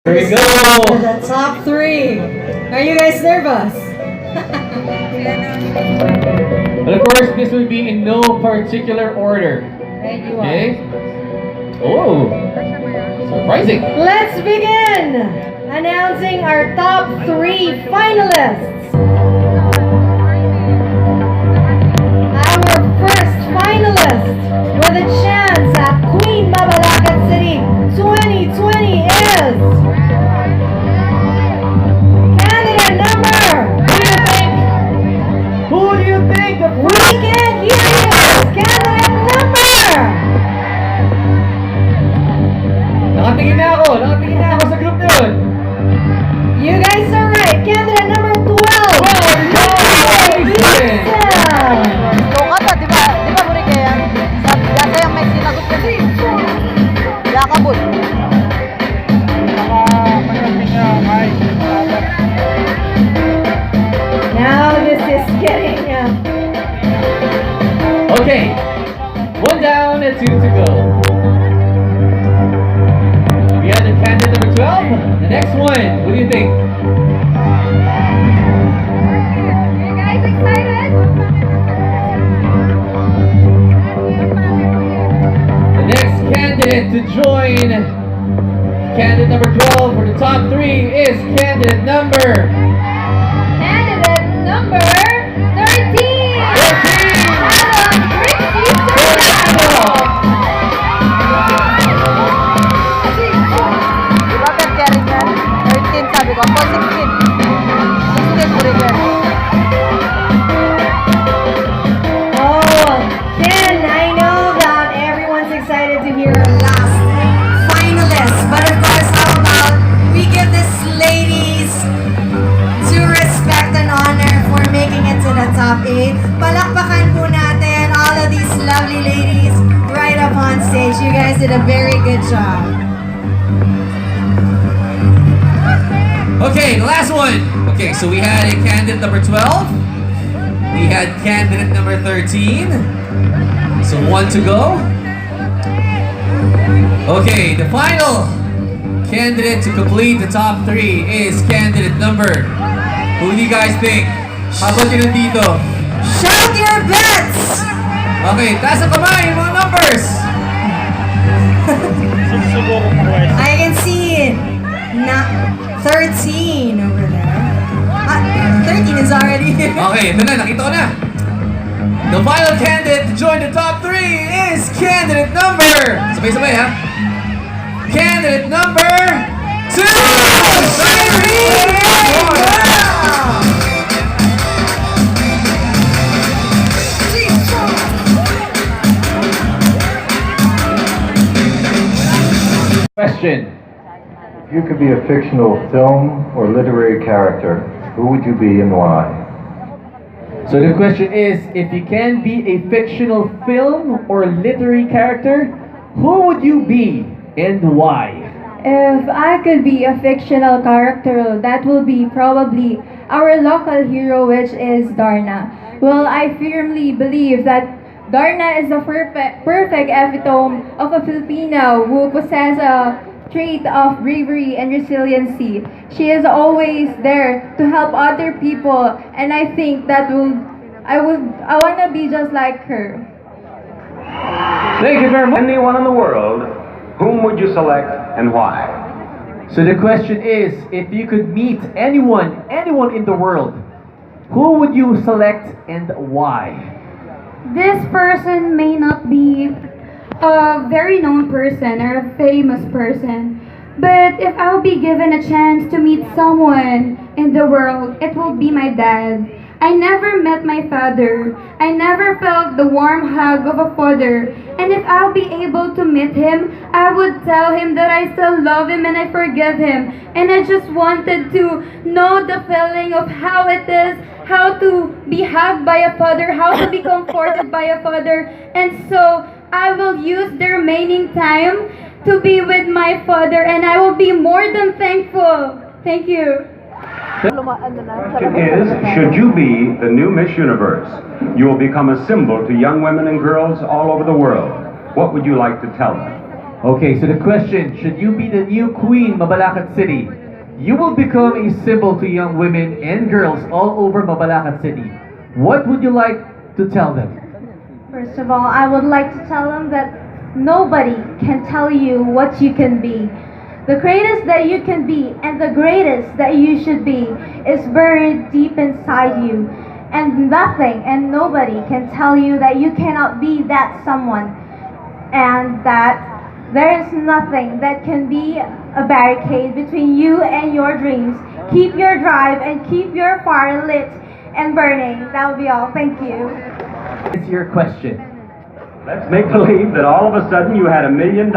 Here we go! The top three. Are you guys nervous? And of course, this will be in no particular order. Okay? Oh! Surprising! Let's begin! Announcing our top three finalists. Our first finalist with a chance at Queen Mabalacat City 2020 is candidate number. Who do you think? We can't hear you. Candidate number. Nakatingin na ako sa group na yun. You guys are right. Candidate number 12. Kung di ba muli kaya yata yung may sinagot kasi yakabot. Now this is getting Okay. One down and two to go. We have the candidate number 12. The next one. What do you think? You guys excited? The next candidate to join candidate number 12 for the top three is candidate number Candidate number 13. Di ba Ben Kering yan? 13 sabi ko. Ako 16. 16 muli kaya. Oh, Ken, I know that everyone's excited to hear our last finalist. But of course, how about we give these ladies due respect and honor for making it to the top 8. Palakpakan po natin all of these lovely ladies right up on stage. You guys did a very good job. Okay, the last one. Okay, so we had a candidate number 12. We had candidate number 13. So one to go. Okay, the final candidate to complete the top three is candidate number. Who do you guys think? How about yun dito? Shout your bets! Okay, taas ang kamay, mga numbers! I can see 13 over there. 13 is already Okay, ito na, nakita ko na. The final candidate to join the top three is candidate number. Sabay-sabay ha. Candidate number 2. Question. If you could be a fictional film or literary character, who would you be and why? So the question is, if you can be a fictional film or literary character, who would you be and why? If I could be a fictional character, that will be probably our local hero, which is Darna. Well, I firmly believe that Darna is the perfect epitome of a Filipino who possesses a trait of bravery and resiliency. She is always there to help other people, and I think that I wanna be just like her. Thank you very much. Anyone in the world, whom would you select and why? So the question is, if you could meet anyone in the world, who would you select and why? This person may not be a very known person or a famous person, but if I'll be given a chance to meet someone in the world, it will be my dad. I never met my father. I never felt the warm hug of a father. And if I'll be able to meet him, I would tell him that I still love him and I forgive him. And I just wanted to know the feeling of how it is, how to be hugged by a father, how to be comforted by a father. And so I will use the remaining time to be with my father, and I will be more than thankful. Thank you. Question is, should you be the new Miss Universe? You will become a symbol to young women and girls all over the world. What would you like to tell them? Okay, so the question, should you be the new queen, Mabalacat City? You will become a symbol to young women and girls all over Mabalacat City. What would you like to tell them? First of all, I would like to tell them that nobody can tell you what you can be. The greatest that you can be and the greatest that you should be is buried deep inside you. And nothing and nobody can tell you that you cannot be that someone. And that there is nothing that can be a barricade between you and your dreams. Keep your drive and keep your fire lit and burning. That would be all. Thank you. It's your question. Let's make believe that all of a sudden you had $1 million.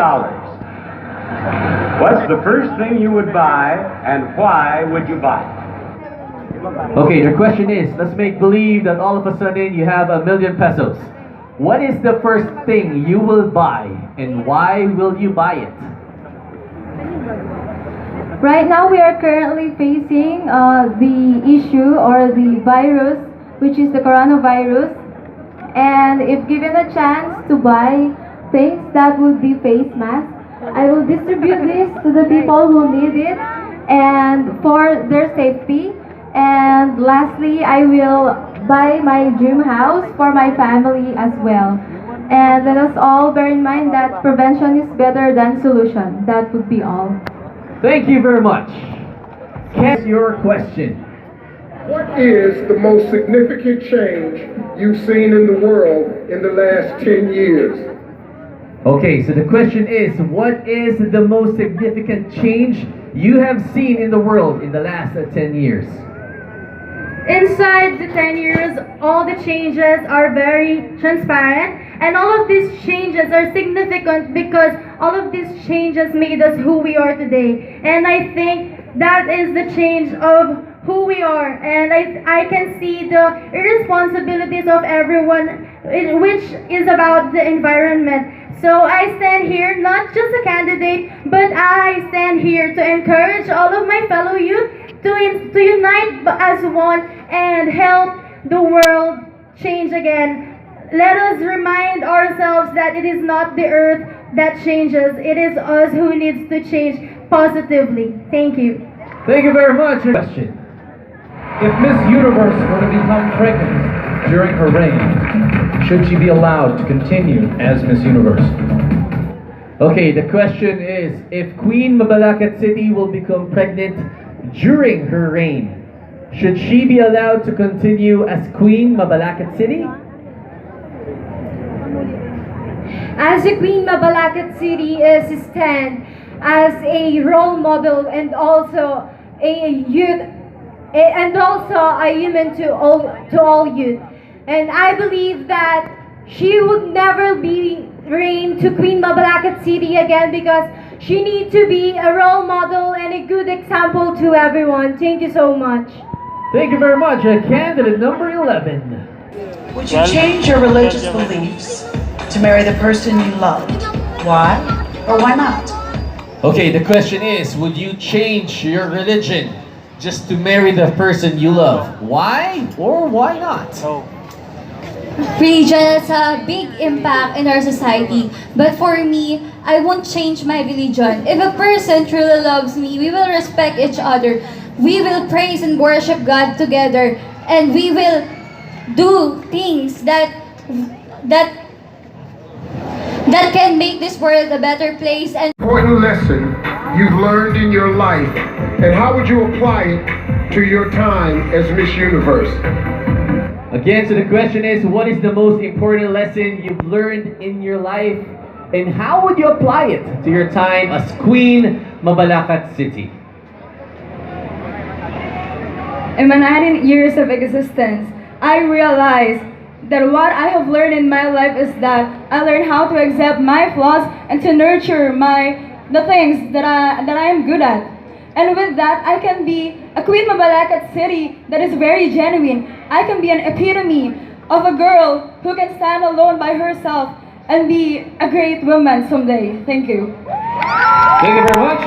What's the first thing you would buy, and why would you buy it? Okay, the question is, let's make believe that all of a sudden you have $1 million pesos. What is the first thing you will buy, and why will you buy it? Right now we are currently facing the issue or the virus, which is the coronavirus. And if given a chance to buy things that would be face masks, I will distribute this to the people who need it and for their safety. And lastly, I will buy my dream house for my family as well. And let us all bear in mind that prevention is better than solution. That would be all. Thank you very much. What's your question? What is the most significant change you've seen in the world in the last 10 years? Okay, so the question is, what is the most significant change you have seen in the world in the last 10 years? Inside the 10 years, all the changes are very transparent, and all of these changes are significant because all of these changes made us who we are today. And I think that is the change of who we are, and I can see the irresponsibilities of everyone, which is about the environment. So I stand here not just a candidate, but I stand here to encourage all of my fellow youth to unite as one and help the world change again. Let us remind ourselves that it is not the earth that changes, it is us who needs to change positively. Thank you. Thank you very much. Question. If Miss Universe were to become pregnant during her reign, should she be allowed to continue as Miss Universe? Okay, the question is, if Queen Mabalacat City will become pregnant during her reign, should she be allowed to continue as Queen Mabalacat City? As a Queen, Mabalacat City is stand as a role model and also a youth and also a human to all youth. And I believe that she would never be reign to Queen Mabalacat City again because she needs to be a role model and a good example to everyone. Thank you so much. Thank you very much. Candidate number 11. Would you change your religious beliefs to marry the person you loved? Why or why not? Okay, the question is, would you change your religion just to marry the person you love? Why or why not? Religion has a big impact in our society, but for me, I won't change my religion. If a person truly loves me, we will respect each other. We will praise and worship God together, and we will do things that can make this world a better place. And Important lesson you've learned in your life, and how would you apply it to your time as Miss Universe? Again, so the question is, what is the most important lesson you've learned in your life, and how would you apply it to your time as Queen Mabalacat City? In my 19 years of existence, I realized that what I have learned in my life is that I learned how to accept my flaws and to nurture the things that I am good at. And with that, I can be a Queen Mabalacat City that is very genuine. I can be an epitome of a girl who can stand alone by herself and be a great woman someday. Thank you. Thank you very much.